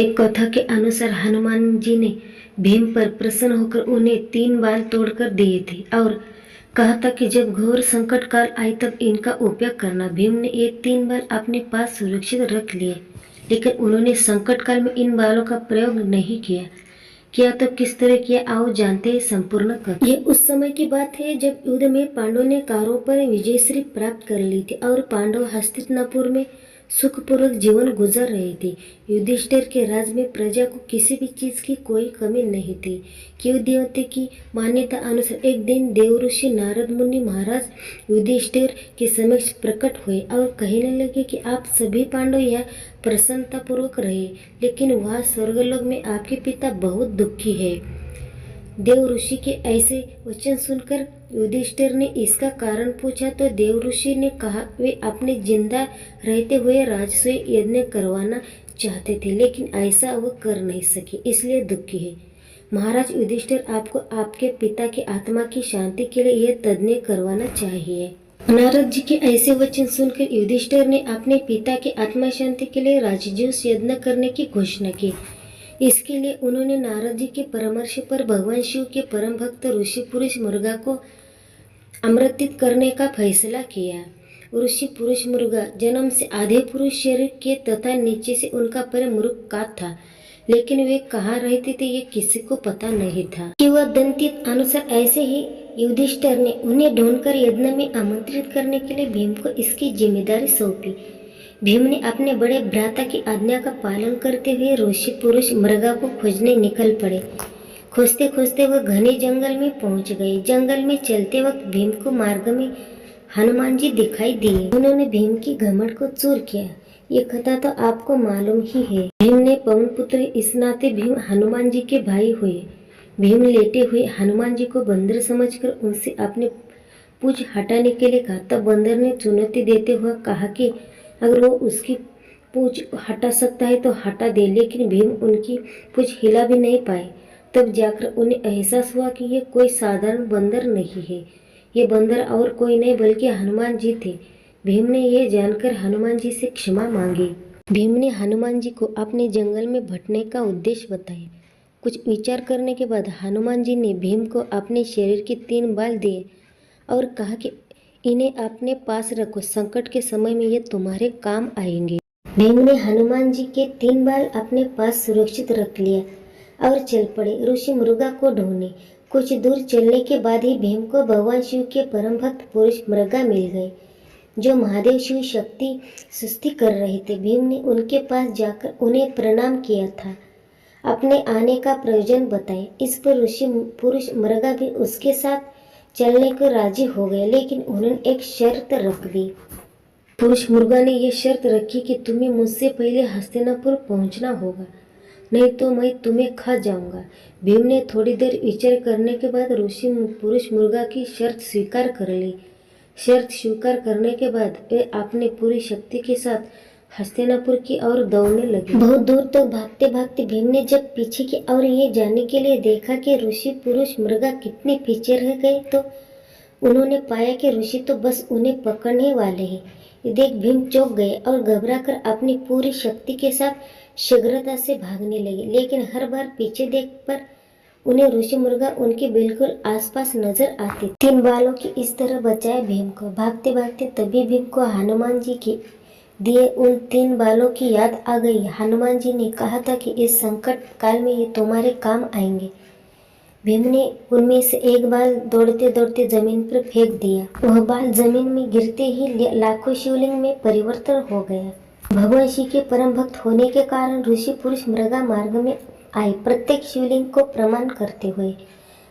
एक कथा के अनुसार हनुमान जी ने भीम पर प्रसन्न होकर उन्हें 3 बाल तोड़कर दिए थे और कहा था कि जब घोर संकट काल आए तब इनका उपयोग करना। भीम ने ये 3 बाल अपने पास सुरक्षित रख लिए, लेकिन उन्होंने संकट काल में इन बालों का प्रयोग नहीं किया तो किस तरह किया आओ जानते हैं संपूर्ण कथा। ये उस समय की बात है जब युद्ध में पांडवों ने कौरवों पर विजयश्री प्राप्त कर ली थी और पांडव हस्तिनापुर में सुखपूर्वक जीवन गुजार रहे थे। युधिष्ठिर के राज में प्रजा को किसी भी चीज की कोई कमी नहीं थी। देवता की मान्यता अनुसार एक दिन देवऋषि नारद मुनि महाराज युधिष्ठिर के समक्ष प्रकट हुए और कहने लगे कि आप सभी पांडव यहाँ प्रसन्नतापूर्वक रहे, लेकिन वहाँ स्वर्गलोक में आपके पिता बहुत दुखी है। देव ऋषि के ऐसे वचन सुनकर युधिष्ठिर ने इसका कारण पूछा तो देव ऋषि ने कहा वे अपने जिंदा रहते हुए राजसूय यज्ञ करवाना चाहते थे, लेकिन ऐसा वो कर नहीं सके, इसलिए दुखी है। महाराज युधिष्ठिर, आपको आपके पिता की आत्मा की शांति के लिए यह यज्ञ करवाना चाहिए। नारद जी के ऐसे वचन सुनकर युधिष्ठिर ने अपने पिता की आत्मा शांति के लिए राजसूय यज्ञ करने की घोषणा की। इसके लिए उन्होंने नारद जी के परामर्श पर भगवान शिव के परम भक्त ऋषि पुरुष मुर्गा को आमंत्रित करने का फैसला किया। ऋषि पुरुष मुर्गा जन्म से आधे पुरुष शरीर के तथा नीचे से उनका पैर मृग का था, लेकिन वे कहाँ रहते थे ये किसी को पता नहीं था। किंवदंती अनुसार ऐसे ही युधिष्ठिर ने उन्हें ढूंढकर यज्ञ में आमंत्रित करने के लिए भीम को इसकी जिम्मेदारी सौंपी। भीम ने अपने बड़े भ्राता की आज्ञा का पालन करते हुए ऋषि पुरुष मृगा को खोजने निकल पड़े। खोजते खोजते वह घने जंगल में पहुंच गए। जंगल में चलते वक्त भीम को मार्ग में हनुमान जी दिखाई दिए। उन्होंने भीम की घमंड को चूर किया। ये कथा तो आपको मालूम ही है। भीम ने पवन पुत्र, इस नाते भीम हनुमान जी के भाई हुए। भीम लेटे हुए हनुमान जी को बंदर समझकर उनसे अपने पूंछ हटाने के लिए कहा। तब बंदर ने चुनौती देते हुए कहा कि अगर वो उसकी पूंछ हटा सकता है तो हटा दे, लेकिन भीम उनकी पूंछ हिला भी नहीं पाए। तब जाकर उन्हें एहसास हुआ कि ये कोई साधारण बंदर नहीं है, ये बंदर और कोई नहीं बल्कि हनुमान जी थे। भीम ने ये जानकर हनुमान जी से क्षमा मांगी। भीम ने हनुमान जी को अपने जंगल में भटकने का उद्देश्य बताया। कुछ विचार करने के बाद हनुमान जी ने भीम को अपने शरीर के 3 बाल दिए और कहा कि इन्हें अपने पास रखो, संकट के समय में ये तुम्हारे काम आएंगे। भीम ने हनुमान जी के 3 बाल अपने पास सुरक्षित रख लिया और चल पड़े ऋषि मृगा को ढूंढने। कुछ दूर चलने के बाद ही भीम को भगवान शिव के परम भक्त पुरुष मृगा मिल गए, जो महादेव शिव शक्ति स्तुति कर रहे थे। भीम ने उनके पास जाकर उन्हें प्रणाम किया था, अपने आने का प्रयोजन बताया। इस पर ऋषि पुरुष मृगा भी उसके साथ चलने को राजी हो गए, लेकिन उन्होंने एक शर्त रख दी। पुरुष मुर्गा ने यह शर्त रखी कि तुम्हें मुझसे पहले हस्तिनापुर पहुंचना होगा, नहीं तो मैं तुम्हें खा जाऊंगा। भीम ने थोड़ी देर विचार करने के बाद ऋषि पुरुष मुर्गा की शर्त स्वीकार कर ली। शर्त स्वीकार करने के बाद वे अपनी पूरी शक्ति के साथ हस्तिनापुर की ओर दौड़ने लगे। बहुत दूर तक भागते भागते भीम ने जब पीछे की ओर ये जानने के लिए देखा कि ऋषि पुरुष मृगा कितने पीछे रह गए, तो उन्होंने पाया कि ऋषि तो बस उन्हें पकड़ने वाले हैं। ये देख भीम चौंक गए और घबराकर अपनी पूरी शक्ति के साथ शीघ्रता से भागने लगे, लेकिन हर बार पीछे देख पर उन्हें ऋषि मुर्गा उनके बिल्कुल आसपास नजर आते। 3 बालों की इस तरह बचाया भीम को। भागते भागते तभी भीम को हनुमान जी के दिए उन 3 बालों की याद आ गई। हनुमान जी ने कहा था कि इस संकट काल में ये तुम्हारे काम आएंगे। भीम ने उनमें से एक बाल दौड़ते दौड़ते जमीन पर फेंक दिया। वह बाल जमीन में गिरते ही लाखों शिवलिंग में परिवर्तन हो गया। भगवान शिव के परम भक्त होने के कारण ऋषि पुरुष मृगा मार्ग में आए, प्रत्येक शिवलिंग को प्रणाम करते हुए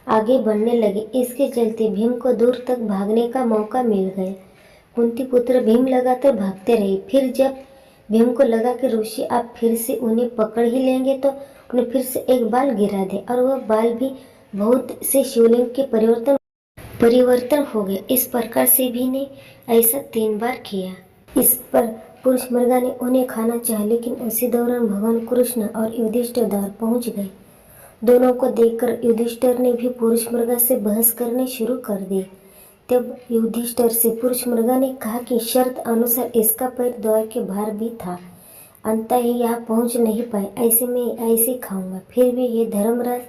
आगे बढ़ने लगे। इसके चलते भीम को दूर तक भागने का मौका मिल गया। कुंती पुत्र भीम लगातार भागते रहे। फिर जब भीम को लगा कि ऋषि आप फिर से उन्हें पकड़ ही लेंगे, तो उन्हें फिर से एक बाल गिरा दे और वह बाल भी बहुत से शिवलिंग के परिवर्तन हो गए। इस प्रकार से भी ने ऐसा 3 बार किया। इस पर पुरुष मृगा ने उन्हें खाना चाहा, लेकिन उसी दौरान भगवान कृष्ण और युधिष्ठिर द्वार पहुंच गए। दोनों को देखकर युधिष्ठिर ने भी पुरुष मृगा से बहस करने शुरू कर दी। तब युधिष्ठिर से पुरुष मृगा ने कहा कि शर्त अनुसार इसका पैर द्वार के बाहर भी था, अंततः ही यहाँ पहुँच नहीं पाए, ऐसे में ऐसे खाऊंगा। फिर भी ये धर्मराज,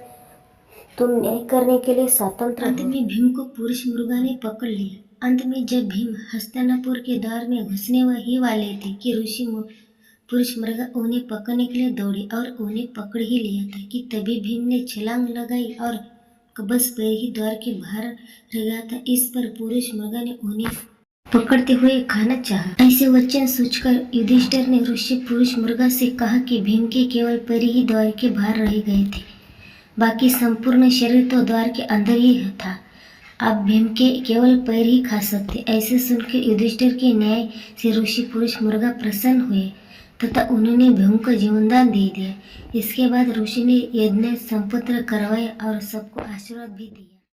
तुम न्याय करने के लिए स्वतंत्र हो। अंत में भीम को पुरुष मृगा ने पकड़ लिया। अंत में जब भीम हस्तिनापुर के द्वार में घुसने ही वाले थे कि पुरुष मृगा उन्हें पकड़ने के लिए दौड़े और उन्हें पकड़ ही लिया था कि तभी भीम ने छलांग लगाई और बस पैर ही द्वार के बाहर रह गया था। इस पर पुरुष मृगा ने उन्हें पकड़ते हुए खाना चाहा। ऐसे वचन सोचकर युधिष्ठिर ने ऋषि पुरुष मृगा से कहा कि भीम के केवल पैर ही द्वार के बाहर रह गए थे, बाकी संपूर्ण शरीर तो द्वार के अंदर ही था। आप भीम के केवल पैर ही खा सकते। ऐसे सुनकर युधिष्ठिर के न्याय से ऋषि पुरुष मृगा प्रसन्न हुए तथा उन्होंने भीम को जीवनदान दे दिया। इसके बाद ऋषि ने यज्ञ संपन्न करवाया और सबको आशीर्वाद भी दिया।